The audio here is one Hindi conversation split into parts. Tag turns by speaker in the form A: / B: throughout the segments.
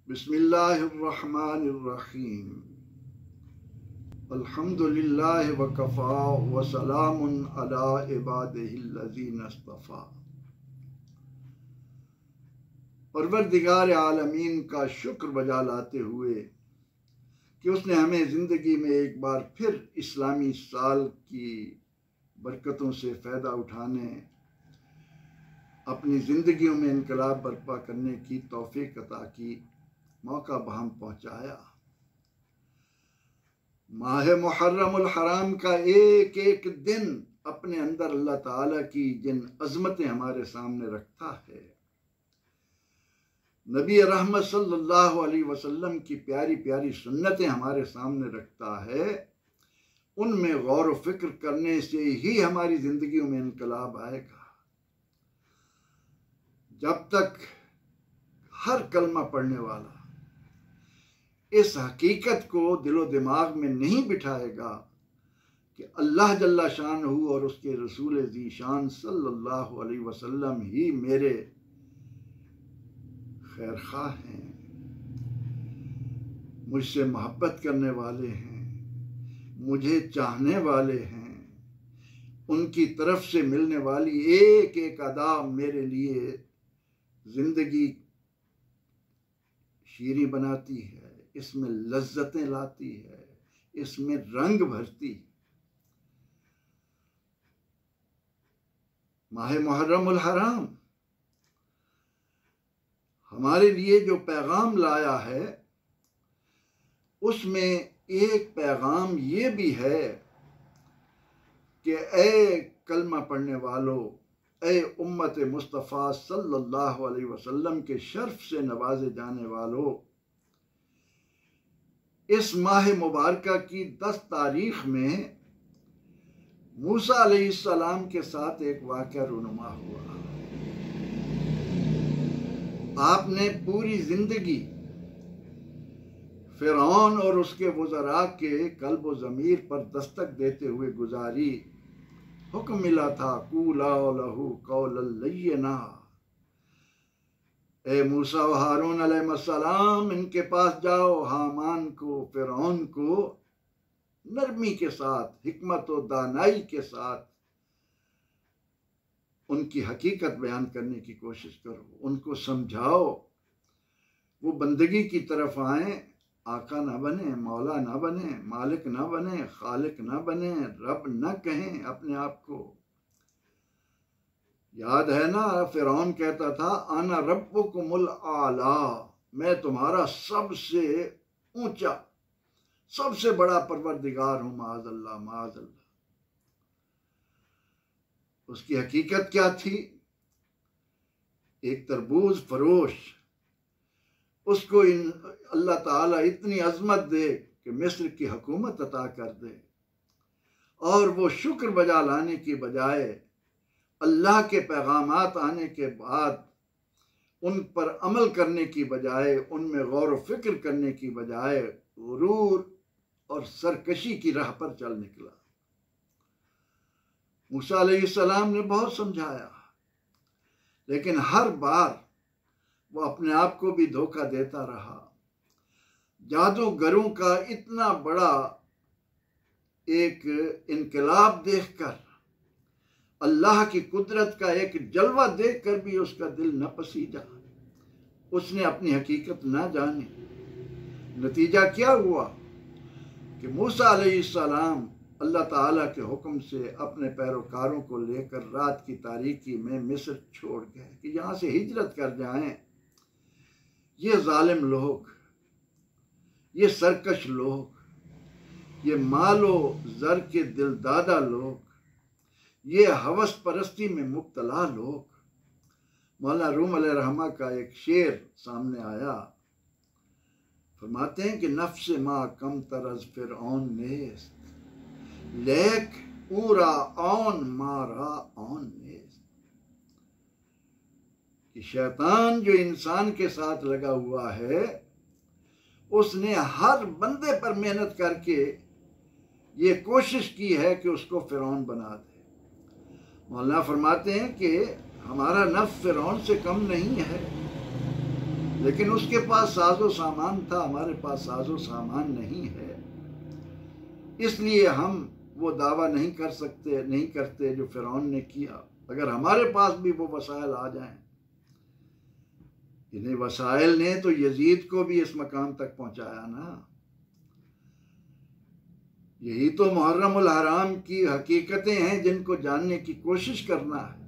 A: बिस्मिल्लाहिर्रहमानिर्रहीम। अल्हम्दुलिल्लाहि वकफ़ा व सलामुन अला इबादिहिल्लज़ीना इस्तफ़ा। परवरदिगार आलमीन का शुक्र बजा लाते हुए कि उसने हमें ज़िंदगी में एक बार फिर इस्लामी साल की बरकतों से फ़ायदा उठाने, अपनी ज़िंदगियों में इनकलाब बर्पा करने की तौफीक अता की, मौका बहम पहुँचाया। माह मुहर्रमुल हराम का एक एक दिन अपने अंदर अल्लाह ताला की जिन अज़मतें हमारे सामने रखता है, नबी रहमत सल्लल्लाहु अलैहि वसल्लम की प्यारी प्यारी सुन्नतें हमारे सामने रखता है, उनमें गौर व फिक्र करने से ही हमारी जिंदगियों में इनकलाब आएगा। जब तक हर कलमा पढ़ने वाला इस हकीकत को दिलो दिमाग में नहीं बिठाएगा कि अल्लाह जल्ला शानहू और उसके रसूल ज़ीशान सल्लल्लाहु अलैहि वसल्लम ही मेरे खैरख्वाह हैं, मुझसे मोहब्बत करने वाले हैं, मुझे चाहने वाले हैं, उनकी तरफ से मिलने वाली एक एक अदा मेरे लिए जिंदगी शीरी बनाती है, इसमें लज्जतें लाती है, इसमें रंग भरती है। माह मुहर्रमुल हराम हमारे लिए जो पैगाम लाया है, उसमें एक पैगाम ये भी है कि ए कलमा पढ़ने वालों, ए उम्मत मुस्तफ़ा सल्लल्लाहु अलैहि वसल्लम के शर्फ से नवाजे जाने वालों, इस माह मुबारका की 10 तारीख में मूसा अलैहिस्सलाम के साथ एक वाक़या रूनुमा हुआ। आपने पूरी जिंदगी फिरौन और उसके वज़रा के कल्ब व ज़मीर पर दस्तक देते हुए गुजारी। हुक्म मिला था कूला लहू कौलन लय्यना, ए मूसा व हारून अलैहिस्सलाम, इनके पास जाओ, हामान को, फिरौन को नरमी के साथ, हिकमत और दानाई के साथ उनकी हकीकत बयान करने की कोशिश करो, उनको समझाओ, वो बंदगी की तरफ आए, आका ना बने, मौला ना बने, मालिक ना बने, खालिक ना बने, रब ना कहें अपने आप को। याद है ना, फिरौन कहता था आना रब्बुकुमुल आला, मैं तुम्हारा सबसे ऊंचा, सबसे बड़ा परवरदिगार हूं, माअज़ल्लाह माअज़ल्लाह। उसकी हकीकत क्या थी? एक तरबूज फरोश, उसको अल्लाह ताला इतनी अजमत दे कि मिस्र की हुकूमत अता कर दे, और वो शुक्र बजा लाने की बजाय, अल्लाह के पैगामात आने के बाद उन पर अमल करने की बजाय, उनमें गौर व फिक्र करने की बजाय गुरूर और सरकशी की राह पर चल निकला। मूसा अलैहिस्सलाम ने बहुत समझाया, लेकिन हर बार वो अपने आप को भी धोखा देता रहा। जादूगरों का इतना बड़ा एक इनकलाब देखकर, अल्लाह की कुदरत का एक जलवा देखकर भी उसका दिल न पसीजा, उसने अपनी हकीकत ना जानी। नतीजा क्या हुआ कि मूसा अलैहिस्सलाम अल्लाह ताला के हुक्म से अपने पैरोकारों को लेकर रात की तारीकी में मिस्र छोड़ गए कि यहाँ से हिजरत कर जाएं। ये जालिम लोग, ये सरकश लोग, ये मालो जर के दिलदादा लोग, ये हवस परस्ती में मुब्तला लोग। मौलाना रूम अलैहिर्रहमा का एक शेर सामने आया, फरमाते हैं कि नफ्स मा कम तरज फिरऔन नेस्त, लेक पूरा औन मारा औन नेस्त। कि शैतान जो इंसान के साथ लगा हुआ है, उसने हर बंदे पर मेहनत करके ये कोशिश की है कि उसको फिरौन बना दे। मौलाना फरमाते हैं कि हमारा नफ्स फिरौन से कम नहीं है, लेकिन उसके पास साजो सामान था, हमारे पास साजो सामान नहीं है, इसलिए हम वो दावा नहीं कर सकते, नहीं करते जो फिरौन ने किया। अगर हमारे पास भी वो वसाइल आ जाएं, इन्हें वसाइल ने तो यजीद को भी इस मकाम तक पहुंचाया ना। यही तो मुहर्रम उल हराम की हकीकतें हैं जिनको जानने की कोशिश करना है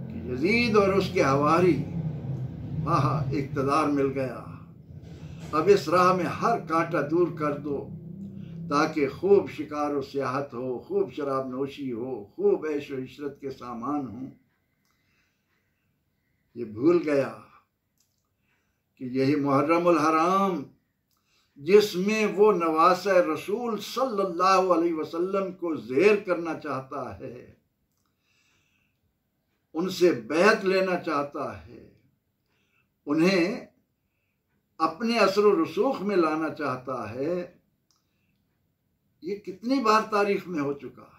A: कि यजीद और उसके हवारी वहाँ इक़्तिदार मिल गया, अब इस राह में हर कांटा दूर कर दो ताकि खूब शिकार और सियाहत हो, खूब शराब नोशी हो, खूब ऐश और इशरत के सामान हो। ये भूल गया कि यही मुहर्रम उल हराम जिसमें वो नवासे रसूल सल्लल्लाहु अलैहि वसल्लम को ज़ेर करना चाहता है, उनसे बैत लेना चाहता है, उन्हें अपने असर रसूख में लाना चाहता है, ये कितनी बार तारीख में हो चुका।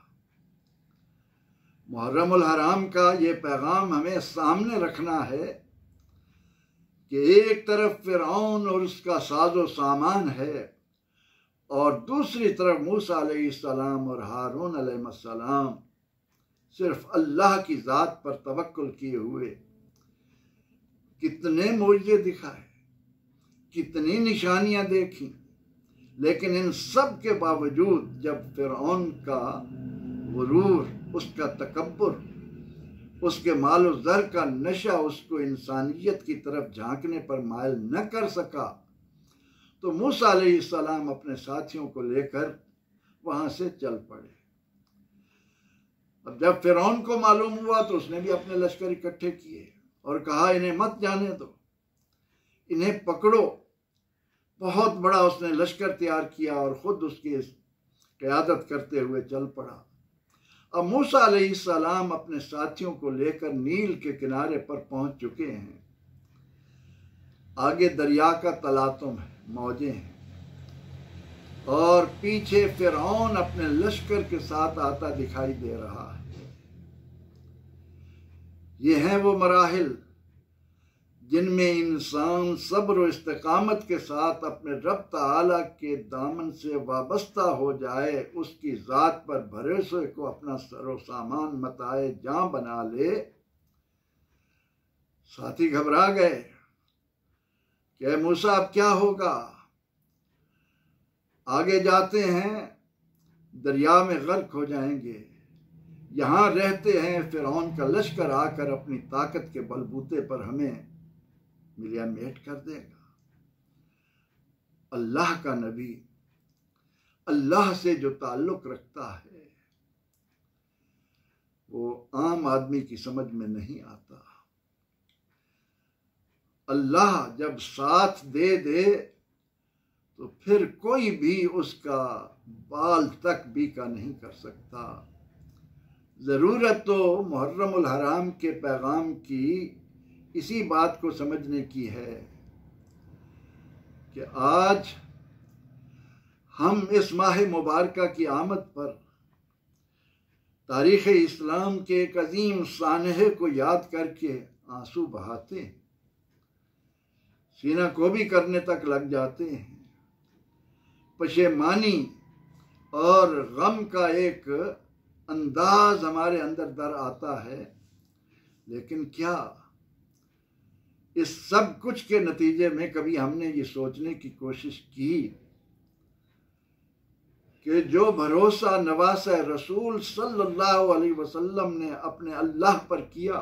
A: मुहर्रम उल हराम का ये पैगाम हमें सामने रखना है कि एक तरफ फिरौन और उसका साजो सामान है और दूसरी तरफ मूसा अलैहिस्सलाम और हारून अलैहिस्सलाम सिर्फ अल्लाह की ज़ात पर तवक्कुल किए हुए कितने मौजज़े दिखाए, कितनी निशानियां देखी, लेकिन इन सब के बावजूद जब फिरौन का गुरूर, उसका तकब्बुर, उसके मालो ज़र का नशा उसको इंसानियत की तरफ झांकने पर मायल न कर सका, तो मूसा अलैहिस्सलाम अपने साथियों को लेकर वहां से चल पड़े। अब जब फिरौन को मालूम हुआ तो उसने भी अपने लश्कर इकट्ठे किए और कहा इन्हें मत जाने दो, इन्हें पकड़ो। बहुत बड़ा उसने लश्कर तैयार किया और खुद उसकी क़यादत करते हुए चल पड़ा। अब मूसा अलैहिस्सलाम अपने साथियों को लेकर नील के किनारे पर पहुंच चुके हैं। आगे दरिया का तलातुम है, मौजें हैं, और पीछे फिरौन अपने लश्कर के साथ आता दिखाई दे रहा है। ये हैं वो मराहिल जिनमें इंसान सब्र और इस्तिकामत के साथ अपने रब ताला के दामन से वाबस्ता हो जाए, उसकी ज़ात पर भरोसे को अपना सरो सामान मताए जां बना ले। साथी घबरा गए कि मूसा अब क्या होगा। आगे जाते हैं दरिया में गर्क हो जाएंगे, यहाँ रहते हैं फिरौन का लश्कर आकर अपनी ताकत के बलबूते पर हमें मिलिया मेट कर देगा। अल्लाह का नबी अल्लाह से जो ताल्लुक रखता है वो आम आदमी की समझ में नहीं आता। अल्लाह जब साथ दे दे तो फिर कोई भी उसका बाल तक भी का नहीं कर सकता। ज़रूरत तो मुहर्रम उल हराम के पैगाम की इसी बात को समझने की है कि आज हम इस माह मुबारका की आमद पर तारीख़ इस्लाम के एक अजीम सानहे को याद करके आंसू बहाते हैं, सीना को भी करने तक लग जाते हैं। पशेमानी और गम का एक अंदाज हमारे अंदर दर आता है, लेकिन क्या इस सब कुछ के नतीजे में कभी हमने ये सोचने की कोशिश की कि जो भरोसा नवासा रसूल सल्लल्लाहु अलैहि वसल्लम ने अपने अल्लाह पर किया,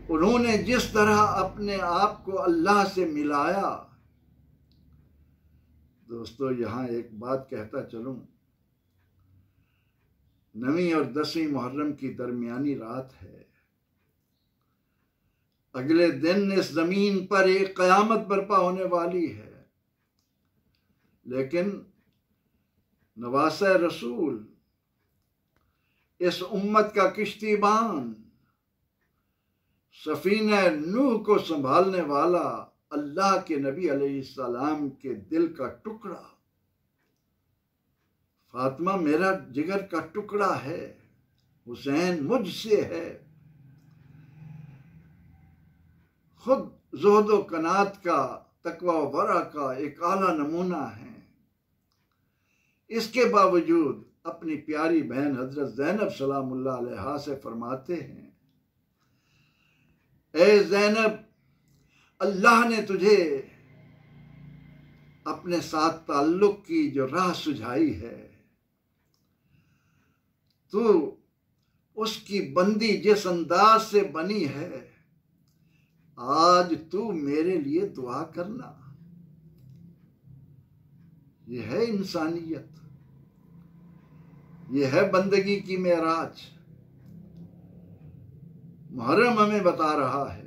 A: उन्होंने जिस तरह अपने आप को अल्लाह से मिलाया। दोस्तों, यहाँ एक बात कहता चलूं, 9वीं और 10वीं मुहर्रम की दरमियानी रात है। अगले दिन इस जमीन पर एक क़यामत बर्पा होने वाली है, लेकिन नवासा रसूल, इस उम्मत का किश्तीबान, सफीना नूह को संभालने वाला अल्लाह के नबी अलैहिस्सलाम के दिल का टुकड़ा, फातिमा मेरा जिगर का टुकड़ा है, हुसैन मुझसे है, खुद ज़ुहद व कनात का, तकवा व वरा का एक आला नमूना है। इसके बावजूद अपनी प्यारी बहन हजरत ज़ैनब सलामुल्लाह अलैहा से फरमाते हैं, ए ज़ैनब, अल्लाह ने तुझे अपने साथ ताल्लुक की जो राह सुझाई है, तू उसकी बंदी जिस अंदाज से बनी है, आज तू मेरे लिए दुआ करना। यह है इंसानियत, यह है बंदगी की मेराज। मुहर्रम हमें बता रहा है,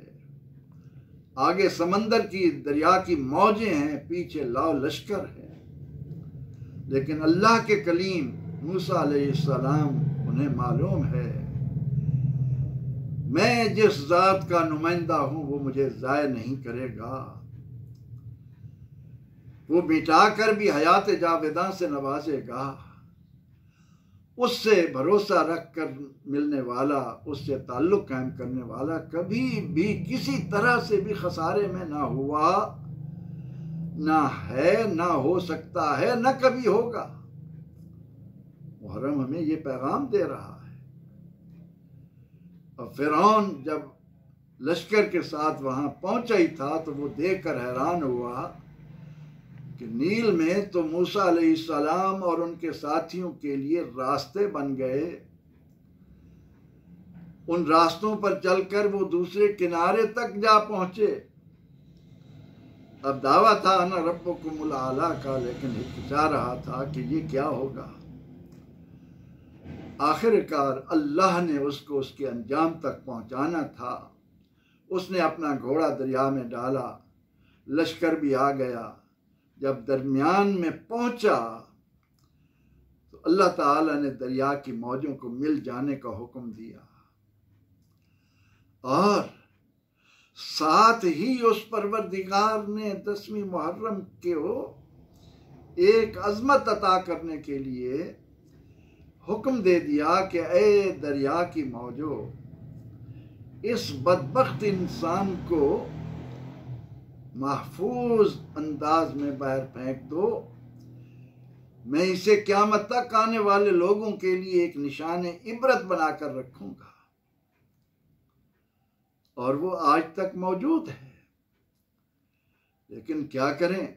A: आगे समंदर की दरिया की मौजें हैं, पीछे लाओ लश्कर है, लेकिन अल्लाह के कलीम मूसा अलैहिस्सलाम उन्हें मालूम है, मैं जिस जात का नुमाइंदा हूं वो मुझे ज़ाय नहीं करेगा, वो मिटाकर भी हयात जावेदा से नवाजेगा। उससे भरोसा रख कर मिलने वाला, उससे ताल्लुक कायम करने वाला कभी भी किसी तरह से भी खसारे में ना हुआ, ना है, ना हो सकता है, ना कभी होगा। मुहर्रम हमें ये पैगाम दे रहा है। और फिरौन जब लश्कर के साथ वहां पहुंचा ही था तो वो देखकर हैरान हुआ कि नील में तो मूसा अलैहिस्सलाम और उनके साथियों के लिए रास्ते बन गए, उन रास्तों पर चलकर वो दूसरे किनारे तक जा पहुंचे। अब दावा था ना रब्बुकुमुल आला का, लेकिन हिचकिचा रहा था कि ये क्या होगा। आखिरकार अल्लाह ने उसको उसके अंजाम तक पहुंचाना था। उसने अपना घोड़ा दरिया में डाला, लश्कर भी आ गया। जब दरमियान में पहुंचा तो अल्लाह ताला ने दरिया की मौजों को मिल जाने का हुक्म दिया, और साथ ही उस परवरदिगार ने 10वीं मुहर्रम को एक अजमत अता करने के लिए हुक्म दे दिया कि ए दरिया की मौजों, इस बदबख्त इंसान को महफूज अंदाज में बाहर फेंक दो, मैं इसे क़यामत तक आने वाले लोगों के लिए एक निशान इबरत बनाकर रखूंगा। और वो आज तक मौजूद है। लेकिन क्या करें,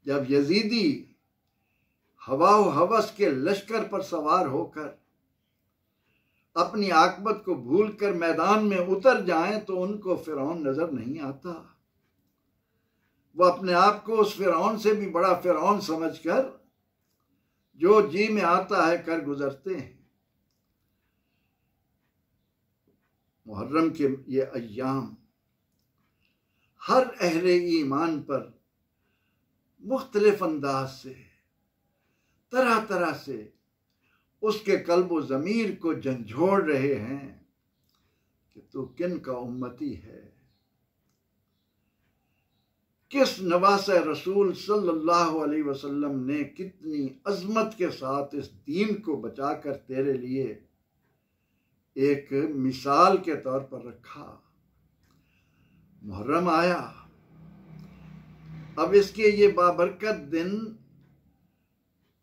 A: जब यजीदी हवा व हवस के लश्कर पर सवार होकर अपनी आकबत को भूलकर मैदान में उतर जाएं तो उनको फिरौन नजर नहीं आता। वो अपने आप को उस फिरौन से भी बड़ा फिरौन समझकर जो जी में आता है कर गुजरते हैं। मुहर्रम के ये अय्याम हर अहले ईमान पर मुख्तलिफ अंदाज से, तरह तरह से उसके कल्ब व ज़मीर को झंझोड़ रहे हैं कि तू किन का उम्मती है, किस नवासे रसूल सल्लल्लाहु अलैहि वसल्लम ने कितनी अजमत के साथ इस दीन को बचाकर तेरे लिए एक मिसाल के तौर पर रखा। मुहर्रम आया, अब इसके ये बाबरकत दिन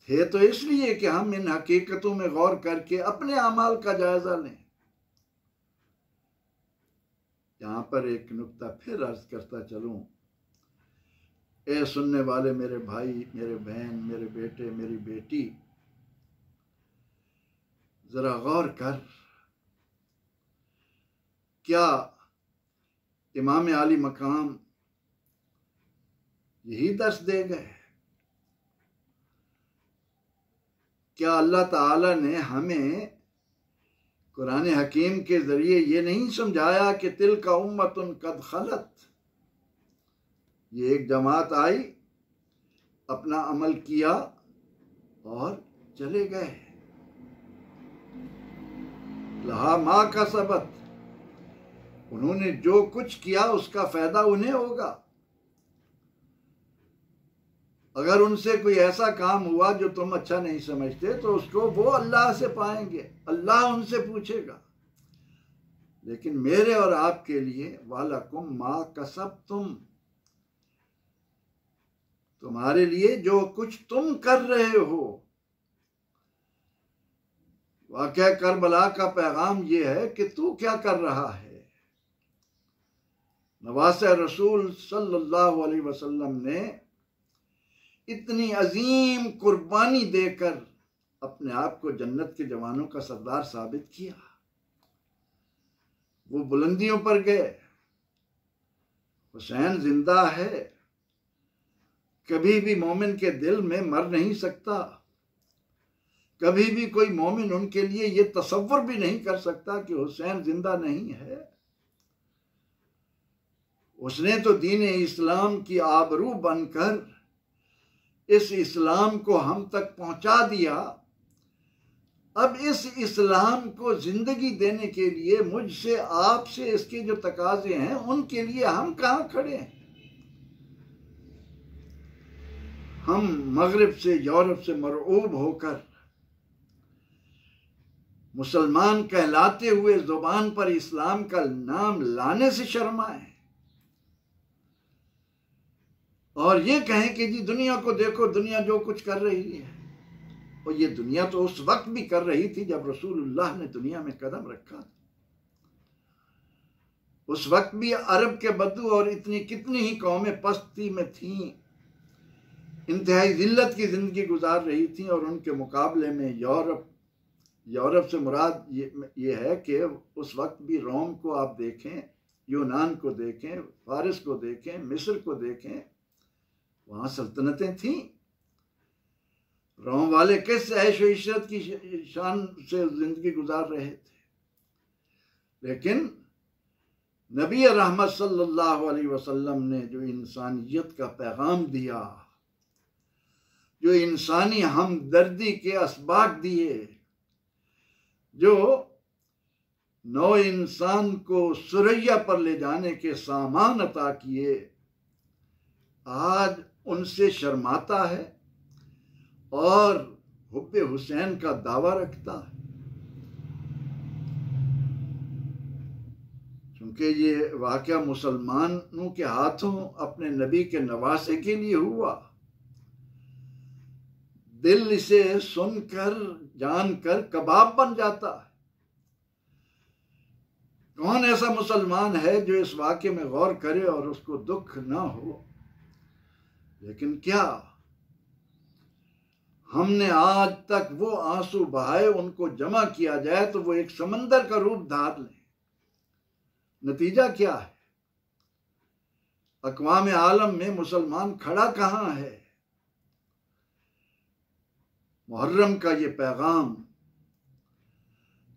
A: थे तो इसलिए कि हम इन हकीकतों में गौर करके अपने अमाल का जायजा लें। यहां पर एक नुक्ता फिर अर्ज करता चलूं, ए सुनने वाले मेरे भाई, मेरे बहन, मेरे बेटे, मेरी बेटी, जरा गौर कर, क्या इमाम आली मकाम यही दर्श दे गए? क्या अल्लाह ताला ने हमें कुरान हकीम के जरिए ये नहीं समझाया कि तिल का उम्मतुन कद खलत, ये एक जमात आई, अपना अमल किया और चले गए, लहा मा का सबत, उन्होंने जो कुछ किया उसका फायदा उन्हें होगा। अगर उनसे कोई ऐसा काम हुआ जो तुम अच्छा नहीं समझते तो उसको वो अल्लाह से पाएंगे, अल्लाह उनसे पूछेगा। लेकिन मेरे और आपके लिए वालकुम मा कसबतुम, तुम्हारे लिए जो कुछ तुम कर रहे हो। वाक़या करबला का पैगाम यह है कि तू क्या कर रहा है। नवासे रसूल सल्लल्लाहु अलैहि वसल्लम ने इतनी अजीम कुर्बानी देकर अपने आप को जन्नत के जवानों का सरदार साबित किया। वो बुलंदियों पर गए। हुसैन जिंदा है, कभी भी मोमिन के दिल में मर नहीं सकता। कभी भी कोई मोमिन उनके लिए ये तसव्वुर भी नहीं कर सकता कि हुसैन जिंदा नहीं है। उसने तो दीन इस्लाम की आबरू बनकर इस इस्लाम को हम तक पहुंचा दिया। अब इस इस्लाम को जिंदगी देने के लिए मुझसे आपसे इसके जो तकाजे हैं उनके लिए हम कहां खड़े हैं। हम मगरिब से यूरोप से मरऊब होकर मुसलमान कहलाते हुए जुबान पर इस्लाम का नाम लाने से शर्माए और ये कहें कि जी दुनिया को देखो, दुनिया जो कुछ कर रही है। और ये दुनिया तो उस वक्त भी कर रही थी जब रसूलुल्लाह ने दुनिया में कदम रखा था। उस वक्त भी अरब के बद्दू और इतनी कितनी ही कौमें पस्ती में थीं, इंतहाई जिल्लत की जिंदगी गुजार रही थी। और उनके मुकाबले में यूरोप से मुराद ये है कि उस वक्त भी रोम को आप देखें, यूनान को देखें, फारिस को देखें, मिस्र को देखें, वहां सल्तनतें थीं। रोम वाले किस ऐश व इशरत की शान से जिंदगी गुजार रहे थे। लेकिन नबी रहमत सल्लल्लाहु अलैहि वसल्लम ने जो इंसानियत का पैगाम दिया, जो इंसानी हमदर्दी के असबाक दिए, जो नौ इंसान को सुरैया पर ले जाने के सामान अता किए, आज उनसे शर्माता है और हुब्बे हुसैन का दावा रखता है। क्योंकि ये वाक़या मुसलमानों के हाथों अपने नबी के नवासे के लिए हुआ। दिल इसे सुनकर जानकर कबाब बन जाता है। कौन ऐसा मुसलमान है जो इस वाक़े में गौर करे और उसको दुख ना हो। लेकिन क्या हमने आज तक वो आंसू बहाए, उनको जमा किया जाए तो वो एक समंदर का रूप धार ले। नतीजा क्या है? अक़वाम आलम में मुसलमान खड़ा कहां है? मुहर्रम का ये पैगाम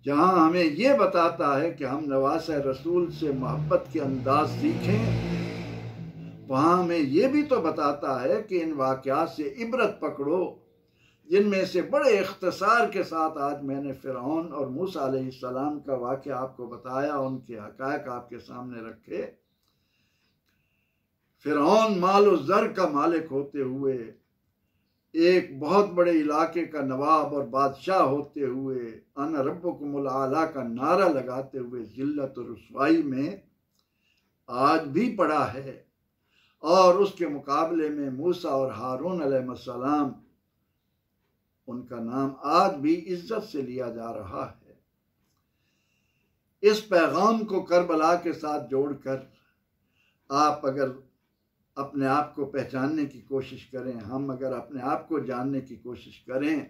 A: जहां हमें ये बताता है कि हम नवासे रसूल से मोहब्बत के अंदाज सीखें, वहां हमें ये भी तो बताता है कि इन वाक़यात से इबरत पकड़ो, जिनमें से बड़े इख्तिसार के साथ आज मैंने फ़िरऔन और मूसा अलैहिस्सलाम का वाक़या आपको बताया, उनके हक़ाइक़ आपके सामने रखे। फ़िरऔन माल और ज़र का मालिक होते हुए, एक बहुत बड़े इलाके का नवाब और बादशाह होते हुए, अना रब्बुकुमुल आला का नारा लगाते हुए जिल्लत और रुसवाई में आज भी पड़ा है। और उसके मुकाबले में मूसा और हारून अलैहिस्सलाम, उनका नाम आज भी इज्जत से लिया जा रहा है। इस पैगाम को करबला के साथ जोड़कर आप अगर अपने आप को पहचानने की कोशिश करें, हम अगर अपने आप को जानने की कोशिश करें,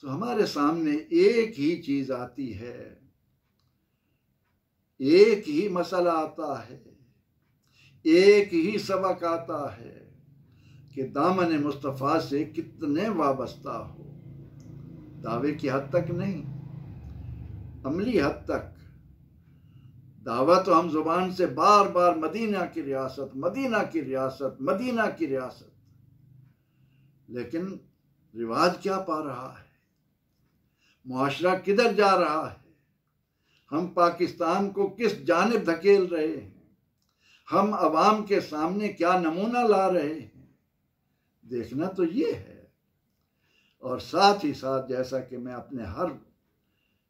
A: तो हमारे सामने एक ही चीज आती है, एक ही मसला आता है, एक ही सबक आता है कि दामन मुस्तफ़ा से कितने वाबस्ता हो। दावे की हद तक नहीं, अमली हद तक। दावा तो हम जुबान से बार बार मदीना की रियासत, मदीना की रियासत, मदीना की रियासत, लेकिन रिवाज क्या पा रहा है? मुआशरा किधर जा रहा है? हम पाकिस्तान को किस जानिब धकेल रहे हैं? हम अवाम के सामने क्या नमूना ला रहे हैं? देखना तो ये है। और साथ ही साथ, जैसा कि मैं अपने हर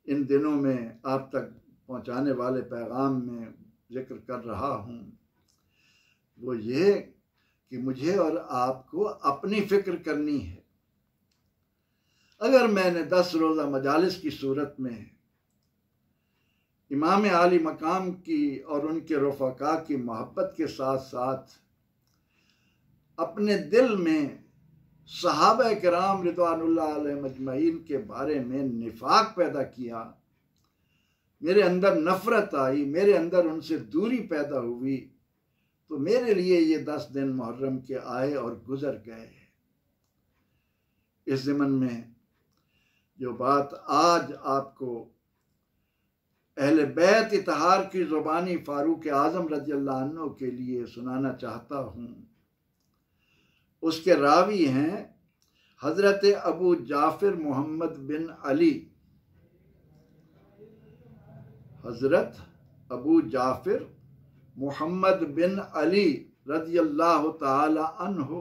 A: इन दिनों में आप तक पहुँचाने वाले पैगाम में जिक्र कर रहा हूँ वो ये कि मुझे और आपको अपनी फ़िक्र करनी है। अगर मैंने 10 रोज़ा मजालिस की सूरत में इमाम आली मकाम की और उनके रफ़ाक़ा की मोहब्बत के साथ साथ अपने दिल में सहाबा किराम रिदवानुल्लाह अलैहिम अजमईन के बारे में निफाक पैदा किया, मेरे अंदर नफ़रत आई, मेरे अंदर उनसे दूरी पैदा हुई, तो मेरे लिए ये 10 दिन मुहर्रम के आए और गुज़र गए। इस ज़मन में जो बात आज आपको अहले बैत इत्तहार की ज़ुबानी फ़ारूक आज़म रज़ियल्लाहु अन्हु के लिए सुनाना चाहता हूँ, उसके रावी हैं हज़रत अबू जाफ़िर मोहम्मद बिन अली। हज़रत अबू जाफ़िर मोहम्मद बिन अली रज़ियल्लाहु ताला अन्हु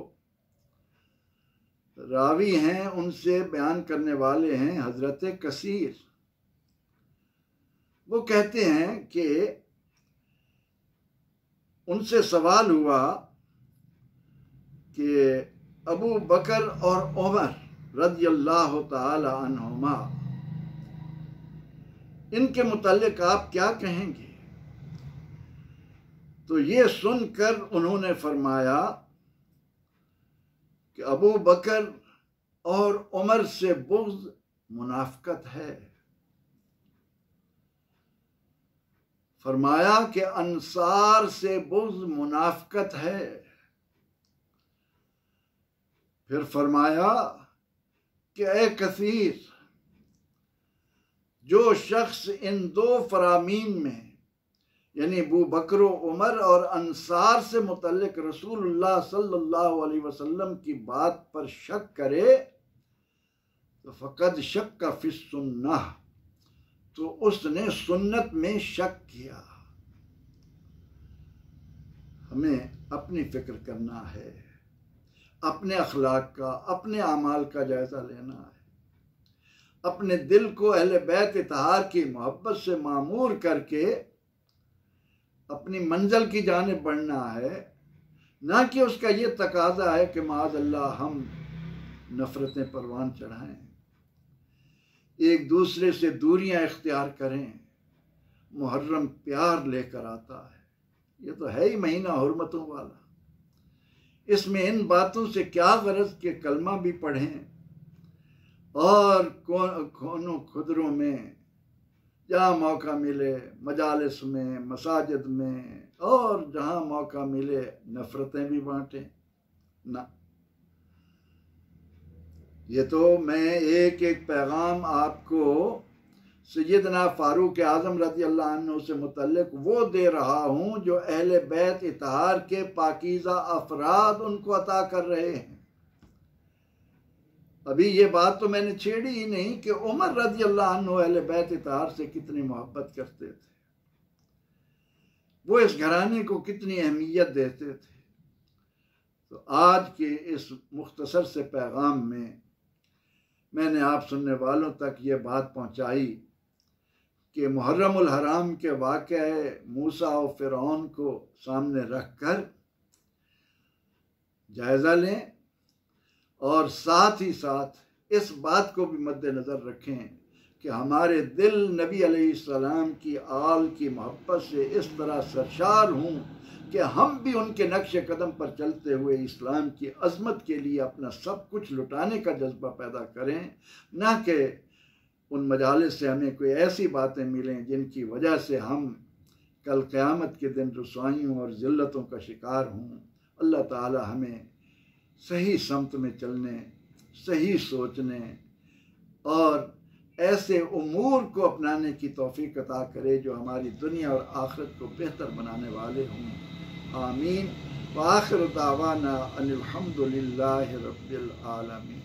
A: रावी हैं, उनसे बयान करने वाले हैं हज़रत कसीर। वो कहते हैं कि उनसे सवाल हुआ कि अबू बकर और उमर रज़ियल्लाहु ताला अन्हुमा, इनके मुताल्लिक आप क्या कहेंगे? तो ये सुनकर उन्होंने फरमाया कि अबू बकर और उमर से बुग़्ज़ मुनाफ़िक़त है। फरमाया कि अंसार से बुग़्ज़ मुनाफ़िक़त है। फिर फरमाया कि ए कसीर, जो शख्स इन 2 फरामीन में यानी अबू बकर उमर और अंसार से मुतल्लिक रसूलुल्लाह सल्लल्लाहु अलैहि वसल्लम की बात पर शक करे तो फ़क़द शक्क फ़ी सुन्नह, तो उसने सुन्नत में शक किया। हमें अपनी फ़िक्र करना है, अपने अखलाक का, अपने आमाल का जायज़ा लेना है, अपने दिल को अहले बैत इत्तहार की मोहब्बत से मामूर करके अपनी मंजिल की जानिब बढ़ना है, ना कि उसका ये तकाजा है कि माज़अल्लाह हम नफ़रतें परवान चढ़ाएं, एक दूसरे से दूरियां इख्तियार करें। मुहर्रम प्यार लेकर आता है, ये तो है ही महीना हुर्मतों वाला। इसमें इन बातों से क्या गरज के कलमा भी पढ़ें और कोनों खुदरों में जहाँ मौका मिले मजालिस में, मसाजिद में, और जहाँ मौका मिले नफ़रतें भी बांटें ना। ये तो मैं एक एक पैगाम आपको सैयदना फ़ारूक आज़म रज़ियल्लाहु अन्हु से मुतल्लिक वो दे रहा हूँ जो अहले बैत इत्तहार के पाकीज़ा अफराद उनको अता कर रहे हैं। अभी ये बात तो मैंने छेड़ी ही नहीं कि उमर रज़ियल्लाहु अन्हु अहले बैत इत्तहार से कितनी मोहब्बत करते थे, वो इस घराने को कितनी अहमियत देते थे। तो आज के इस मुख्तसर से पैगाम में मैंने आप सुनने वालों तक ये बात पहुँचाई कि मुहर्रमुल हराम के वाक़े मूसा और फ़िरौन को सामने रख कर जायज़ा लें और साथ ही साथ इस बात को भी मद्देनज़र रखें कि हमारे दिल नबी अलैहिस्सलाम की आल की मोहब्बत से इस तरह सरशार हों कि हम भी उनके नक्श कदम पर चलते हुए इस्लाम की अज़मत के लिए अपना सब कुछ लुटाने का जज्बा पैदा करें, ना कि उन मजालिस से हमें कोई ऐसी बातें मिलें जिनकी वजह से हम कल क़यामत के दिन रुसवाइयों और ज़िल्लतों का शिकार हों। अल्लाह ताला हमें सही समत में चलने, सही सोचने और ऐसे उमूर को अपनाने की तौफीक अता करे जो हमारी दुनिया और आखिरत को बेहतर बनाने वाले हों। आमीन। व आखिर दावाना अनिल हम्दुलिल्लाहि रब्बिल आलमीन।